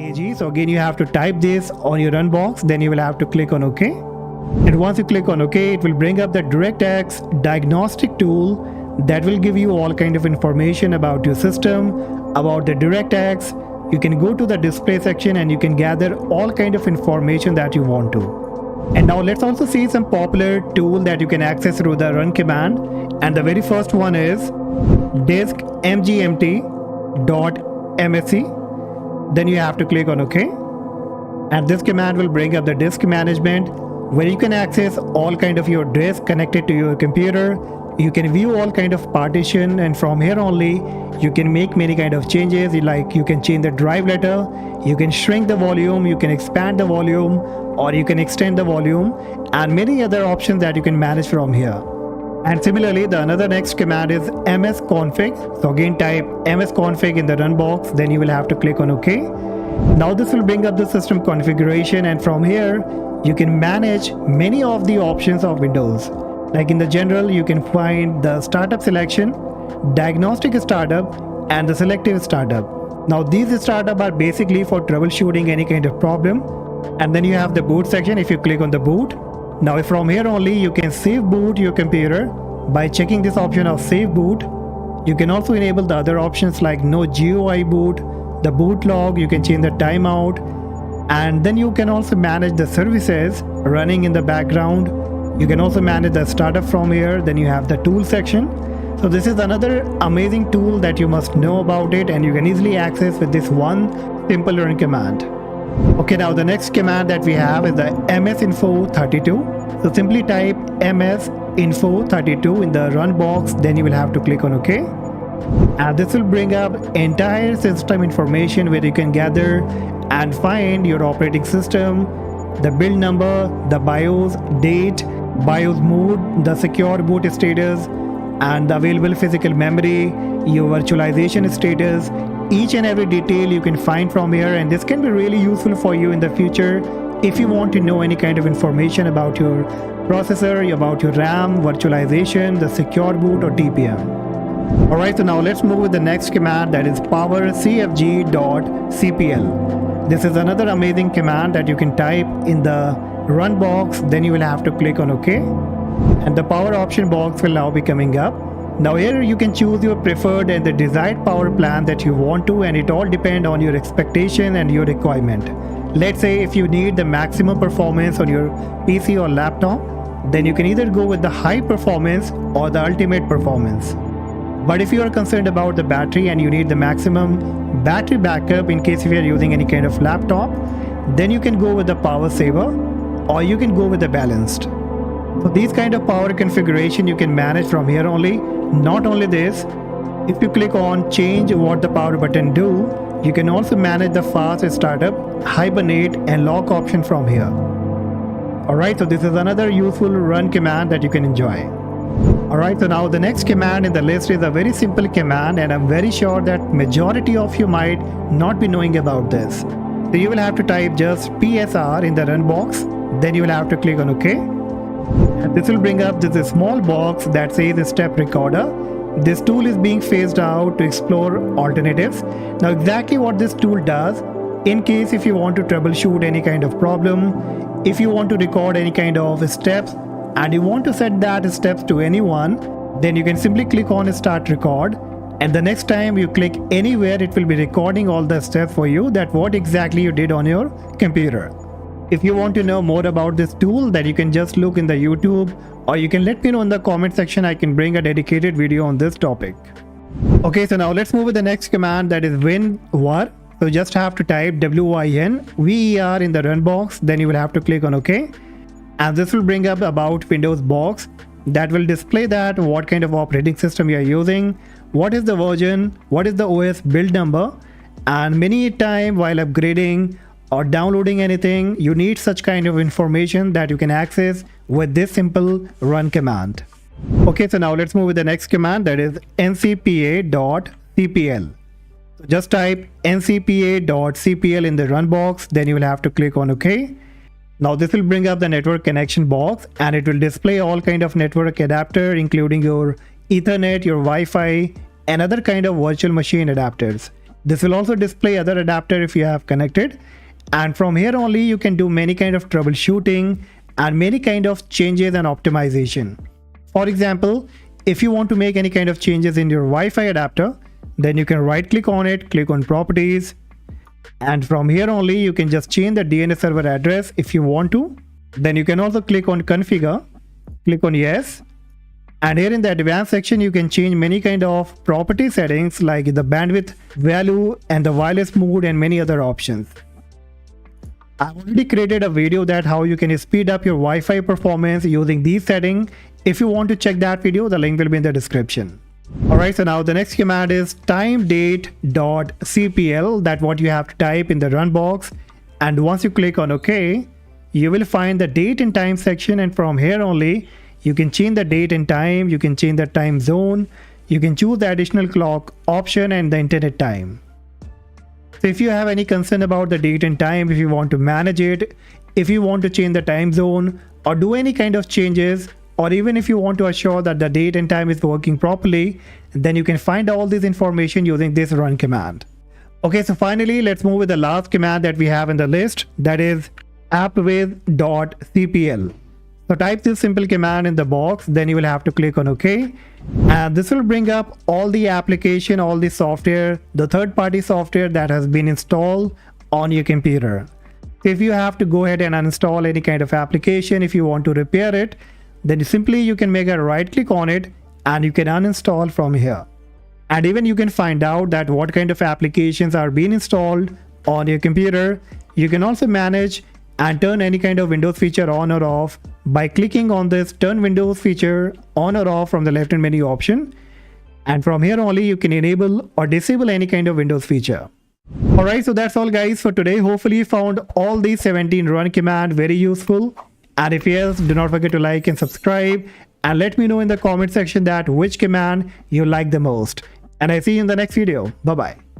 AG. So again, you have to type this on your run box, then you will have to click on OK. And once you click on OK, it will bring up the DirectX diagnostic tool that will give you all kind of information about your system, about the DirectX. You can go to the display section and you can gather all kind of information that you want to. And now let's also see some popular tool that you can access through the run command. And the very first one is disk mgmt.msc. Then you have to click on OK. And this command will bring up the disk management, where you can access all kind of your disk connected to your computer. You can view all kind of partition, and from here only you can make many kind of changes. Like you can change the drive letter, you can shrink the volume, you can expand the volume, or you can extend the volume, and many other options that you can manage from here. And similarly, the another next command is msconfig. So again, type msconfig in the run box, then you will have to click on OK. Now this will bring up the system configuration, and from here you can manage many of the options of Windows. Like in the general, you can find the startup selection, diagnostic startup, and the selective startup. Now these startup are basically for troubleshooting any kind of problem. And then you have the boot section. If you click on the boot, now from here only you can save boot your computer by checking this option of save boot. You can also enable the other options like no GUI boot, the boot log, you can change the timeout, and then you can also manage the services running in the background. You can also manage the startup from here. Then you have the tool section. So this is another amazing tool that you must know about it, and you can easily access with this one simple run command. Okay, now the next command that we have is the msinfo32. So simply type msinfo32 in the run box, then you will have to click on OK. And this will bring up entire system information where you can gather and find your operating system, the build number, the BIOS, date, BIOS mode, the secure boot status, and the available physical memory, your virtualization status. Each and every detail you can find from here, and this can be really useful for you in the future if you want to know any kind of information about your processor, about your RAM, virtualization, the secure boot, or TPM. Alright, so now let's move with the next command, that is powercfg.cpl. This is another amazing command that you can type in the run box, then you will have to click on OK. And the power option box will now be coming up. Now here you can choose your preferred and the desired power plan that you want to, and it all depends on your expectation and your requirement. Let's say if you need the maximum performance on your PC or laptop, then you can either go with the high performance or the ultimate performance. But if you are concerned about the battery and you need the maximum battery backup in case if you are using any kind of laptop, then you can go with the power saver, or you can go with the balanced. So these kind of power configuration you can manage from here only. Not only this, if you click on change what the power button do, you can also manage the fast startup, hibernate, and lock option from here. Alright, so this is another useful run command that you can enjoy. Alright, so now the next command in the list is a very simple command, and I'm very sure that majority of you might not be knowing about this. So you will have to type just PSR in the run box, then you will have to click on OK. And this will bring up this small box that says step recorder. This tool is being phased out to explore alternatives. Now exactly what this tool does, in case if you want to troubleshoot any kind of problem, if you want to record any kind of steps and you want to set that steps to anyone, then you can simply click on start record, and the next time you click anywhere it will be recording all the steps for you, that what exactly you did on your computer. If you want to know more about this tool, then you can just look in the YouTube, or you can let me know in the comment section. I can bring a dedicated video on this topic. Okay, so now let's move with the next command, that is winver. So just have to type WINVER in the run box, then you will have to click on OK. And this will bring up about Windows box that will display that what kind of operating system you are using, what is the version, what is the OS build number, and many time while upgrading or downloading anything, you need such kind of information that you can access with this simple run command. Okay, so now let's move with the next command, that is ncpa.cpl. So just type ncpa.cpl in the run box, then you will have to click on OK. Now this will bring up the network connection box, and it will display all kind of network adapter, including your Ethernet, your Wi-Fi, and other kind of virtual machine adapters. This will also display other adapter if you have connected. And from here only you can do many kind of troubleshooting and many kind of changes and optimization. For example, if you want to make any kind of changes in your Wi-Fi adapter, then you can right click on it, click on properties, and from here only you can just change the DNS server address if you want to. Then you can also click on configure, click on yes, and here in the advanced section you can change many kind of property settings like the bandwidth value and the wireless mode and many other options. I've already created a video that how you can speed up your Wi-Fi performance using these settings. If you want to check that video, the link will be in the description. Alright, so now the next command is timedate.cpl. That's what you have to type in the run box, and once you click on OK, you will find the date and time section, and from here only you can change the date and time, you can change the time zone, you can choose the additional clock option and the internet time. So if you have any concern about the date and time, if you want to manage it, if you want to change the time zone or do any kind of changes, or even if you want to assure that the date and time is working properly, then you can find all this information using this run command. Okay, so finally let's move with the last command that we have in the list, that is appwiz.cpl. So type this simple command in the box, then you will have to click on OK, and this will bring up all the application, all the software, the third-party software that has been installed on your computer. If you have to go ahead and uninstall any kind of application, if you want to repair it, then you can make a right click on it and you can uninstall from here. And even you can find out that what kind of applications are being installed on your computer. You can also manage and turn any kind of Windows feature on or off by clicking on this turn Windows feature on or off from the left hand menu option. And from here only you can enable or disable any kind of Windows feature. Alright, so that's all guys for today. Hopefully you found all these 17 run command very useful. And if yes, do not forget to like and subscribe, and let me know in the comment section that which command you like the most. And I see you in the next video. Bye bye.